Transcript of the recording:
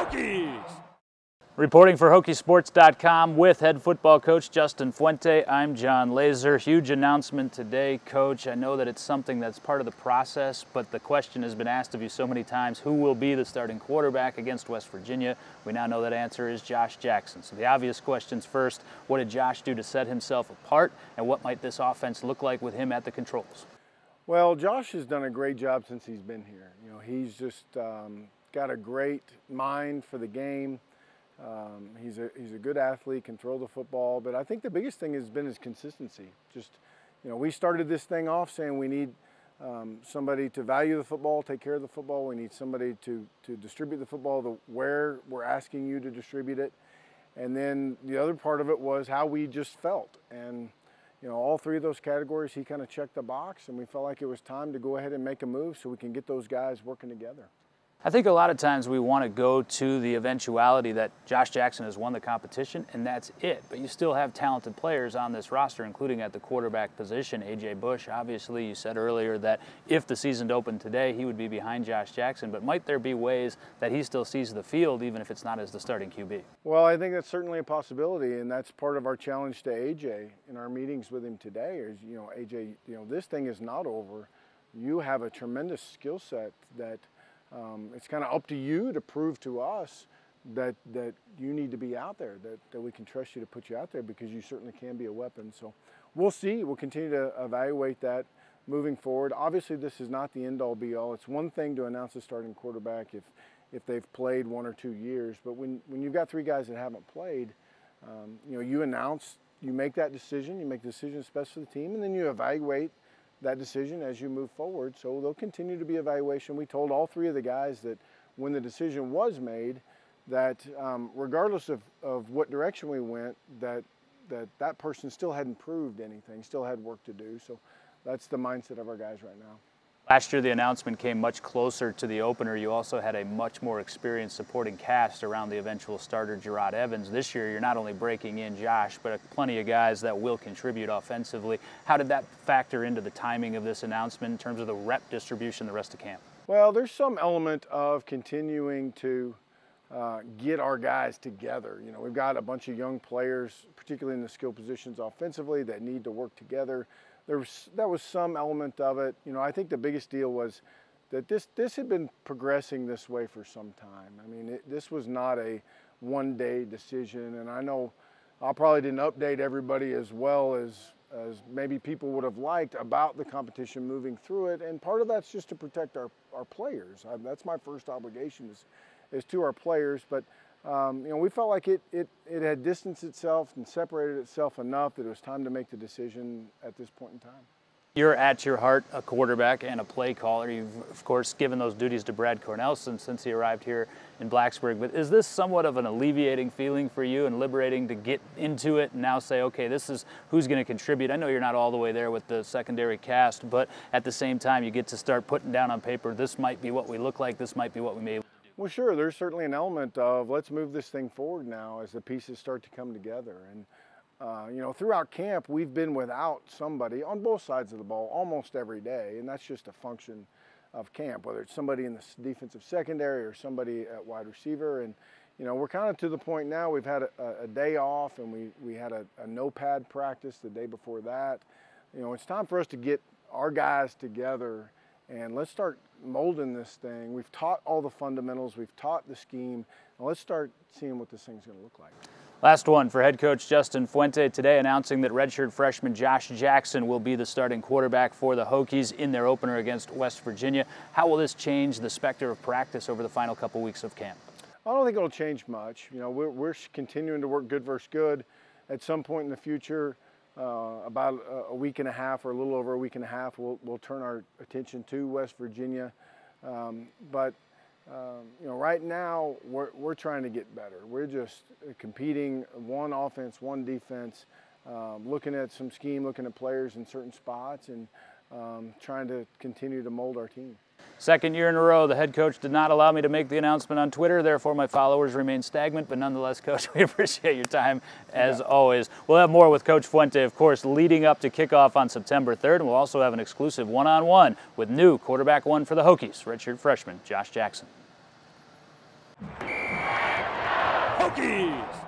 Hokies! Reporting for Hokiesports.com with head football coach Justin Fuente, I'm John Laaser. Huge announcement today, Coach. I know that it's something that's part of the process, but the question has been asked of you so many times, who will be the starting quarterback against West Virginia? We now know that answer is Josh Jackson. So the obvious questions first, what did Josh do to set himself apart, and what might this offense look like with him at the controls? Well, Josh has done a great job since he's been here. You know, he's just got a great mind for the game. He's a good athlete, can throw the football, but I think the biggest thing has been his consistency. Just, you know, we started this thing off saying we need somebody to value the football, take care of the football. We need somebody to distribute the football where we're asking you to distribute it. And then the other part of it was how we just felt. And, you know, all three of those categories, he kind of checked the box, and we felt like it was time to go ahead and make a move so we can get those guys working together. I think a lot of times we want to go to the eventuality that Josh Jackson has won the competition and that's it. But you still have talented players on this roster, including at the quarterback position. A.J. Bush, obviously, you said earlier that if the season opened today, he would be behind Josh Jackson. But might there be ways that he still sees the field, even if it's not as the starting QB? Well, I think that's certainly a possibility, and that's part of our challenge to A.J. in our meetings with him today is, you know, A.J., you know, this thing is not over. You have a tremendous skill set that it's kind of up to you to prove to us that you need to be out there, that we can trust you to put you out there because you certainly can be a weapon. So we'll see. We'll continue to evaluate that moving forward. Obviously, this is not the end-all, be-all. It's one thing to announce a starting quarterback if they've played 1 or 2 years. But when you've got 3 guys that haven't played, you know, you announce, you make that decision, you make the decision best for the team, and then you evaluate that decision as you move forward. So there'll continue to be evaluation. We told all 3 of the guys that when the decision was made, that regardless of what direction we went, that person still hadn't proved anything, still had work to do. So that's the mindset of our guys right now. Last year, the announcement came much closer to the opener. You also had a much more experienced supporting cast around the eventual starter, Gerard Evans. This year, you're not only breaking in Josh, but plenty of guys that will contribute offensively. How did that factor into the timing of this announcement in terms of the rep distribution the rest of camp? Well, there's some element of continuing to get our guys together. You know, we've got a bunch of young players, particularly in the skill positions offensively, that need to work together. That was some element of it. You know, I think the biggest deal was that this had been progressing this way for some time. I mean, this was not a one-day decision, and I know I probably didn't update everybody as well as maybe people would have liked about the competition moving through it, and part of that's just to protect our players. That's my first obligation is to our players, but you know, we felt like it had distanced itself and separated itself enough that it was time to make the decision at this point in time. You're at your heart a quarterback and a play caller. You've, of course, given those duties to Brad Cornelson since he arrived here in Blacksburg. But is this somewhat of an alleviating feeling for you and liberating to get into it and now say, okay, this is who's going to contribute? I know you're not all the way there with the secondary cast, but at the same time, you get to start putting down on paper, this might be what we look like, this might be what we may. Well, sure, there's certainly an element of let's move this thing forward now as the pieces start to come together. And, you know, throughout camp, we've been without somebody on both sides of the ball almost every day, and that's just a function of camp, whether it's somebody in the defensive secondary or somebody at wide receiver. And, you know, we're kind of to the point now we've had a day off, and we had a no-pad practice the day before that. You know, it's time for us to get our guys together and let's start molding this thing. We've taught all the fundamentals, we've taught the scheme, and let's start seeing what this thing's going to look like. Last one for head coach Justin Fuente today, announcing that redshirt freshman Josh Jackson will be the starting quarterback for the Hokies in their opener against West Virginia. How will this change the specter of practice over the final couple weeks of camp? I don't think it'll change much. You know, we're continuing to work good versus good. At some point in the future, about a week and a half or a little over a week and a half, we'll turn our attention to West Virginia. But you know, right now we're trying to get better. We're just competing one offense, one defense, looking at some scheme, looking at players in certain spots, and trying to continue to mold our team. Second year in a row, the head coach did not allow me to make the announcement on Twitter, therefore my followers remain stagnant, but nonetheless, Coach, we appreciate your time as always. We'll have more with Coach Fuente, of course, leading up to kickoff on September 3rd, and we'll also have an exclusive one-on-one with new quarterback one for the Hokies, redshirt freshman Josh Jackson. Hokies!